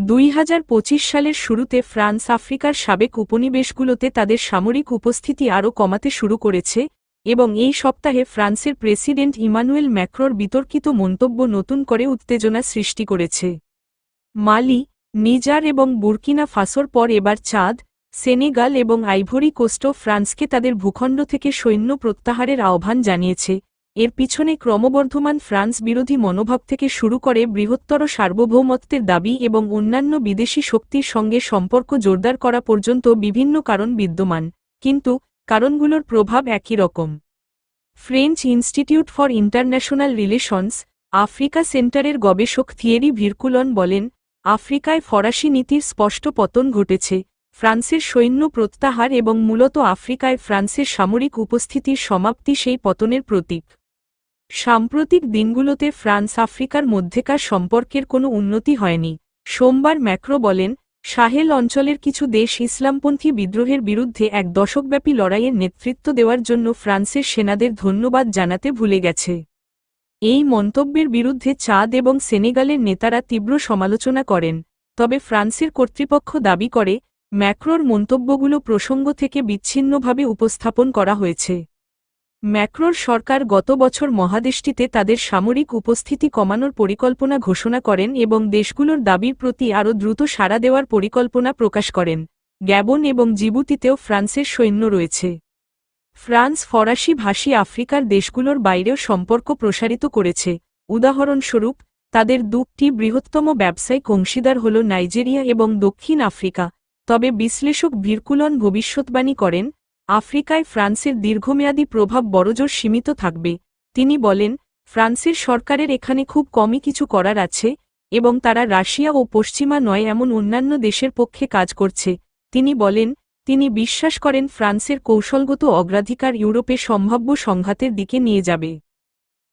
2025 সালের শুরুতে ফ্রান্স আফ্রিকার সাবেক উপনিবেশগুলোতে তাদের সামরিক উপস্থিতি আরও কমাতে শুরু করেছে এবং এই সপ্তাহে ফ্রান্সের প্রেসিডেন্ট ইমানুয়েল ম্যাক্রোর বিতর্কিত মন্তব্য নতুন করে উত্তেজনা সৃষ্টি করেছে। মালি, নিজার এবং বুর্কিনা ফাসোর পর এবার চাদ, সেনেগাল এবং আইভরি কোস্টও ফ্রান্সকে তাদের ভূখণ্ড থেকে সৈন্য প্রত্যাহারের আহ্বান জানিয়েছে। এর পিছনে ক্রমবর্ধমান ফ্রান্স বিরোধী মনোভাব থেকে শুরু করে বৃহত্তর সার্বভৌমত্বের দাবি এবং অন্যান্য বিদেশি শক্তির সঙ্গে সম্পর্ক জোরদার করা পর্যন্ত বিভিন্ন কারণ বিদ্যমান, কিন্তু কারণগুলোর প্রভাব একই রকম। French institute for international relations, Africa সেন্টারের গবেষক থিয়েরি ভিরকুলন বলেন, আফ্রিকায় ফরাসি নীতির স্পষ্ট পতন ঘটেছে। ফ্রান্সের সৈন্য প্রত্যাহার এবং মূলত আফ্রিকায় ফ্রান্সের সামরিক উপস্থিতির সমাপ্তি সেই পতনের প্রতীক। সাম্প্রতিক দিনগুলোতে ফ্রান্স আফ্রিকার মধ্যেকার সম্পর্কের কোনো উন্নতি হয়নি। সোমবার ম্যাক্রো বলেন, সাহেল অঞ্চলের কিছু দেশ ইসলামপন্থী বিদ্রোহের বিরুদ্ধে এক দশকব্যাপী লড়াইয়ের নেতৃত্ব দেওয়ার জন্য ফ্রান্সের সেনাদের ধন্যবাদ জানাতে ভুলে গেছে। এই মন্তব্যের বিরুদ্ধে চাদ এবং সেনেগালের নেতারা তীব্র সমালোচনা করেন, তবে ফ্রান্সের কর্তৃপক্ষ দাবি করে, ম্যাক্রোর মন্তব্যগুলো প্রসঙ্গ থেকে বিচ্ছিন্নভাবে উপস্থাপন করা হয়েছে। ম্যাক্রোর সরকার গত বছর মহাদেশটিতে তাদের সামরিক উপস্থিতি কমানোর পরিকল্পনা ঘোষণা করেন এবং দেশগুলোর দাবির প্রতি আরও দ্রুত সাড়া দেওয়ার পরিকল্পনা প্রকাশ করেন। গ্যাবন এবং জিবুতিতেও ফ্রান্সের সৈন্য রয়েছে। ফ্রান্স ফরাসি ভাষী আফ্রিকার দেশগুলোর বাইরেও সম্পর্ক প্রসারিত করেছে। উদাহরণস্বরূপ, তাদের দুটি বৃহত্তম ব্যবসায়িক অংশীদার হল নাইজেরিয়া এবং দক্ষিণ আফ্রিকা। তবে বিশ্লেষক ভিরকুলন ভবিষ্যৎবাণী করেন, আফ্রিকায় ফ্রান্সের দীর্ঘমেয়াদী প্রভাব বড়জোর সীমিত থাকবে। তিনি বলেন, ফ্রান্সের সরকারের এখানে খুব কমই কিছু করার আছে এবং তারা রাশিয়া ও পশ্চিমা নয় এমন অন্যান্য দেশের পক্ষে কাজ করছে। তিনি বলেন, তিনি বিশ্বাস করেন ফ্রান্সের কৌশলগত অগ্রাধিকার ইউরোপে সম্ভাব্য সংঘাতের দিকে নিয়ে যাবে।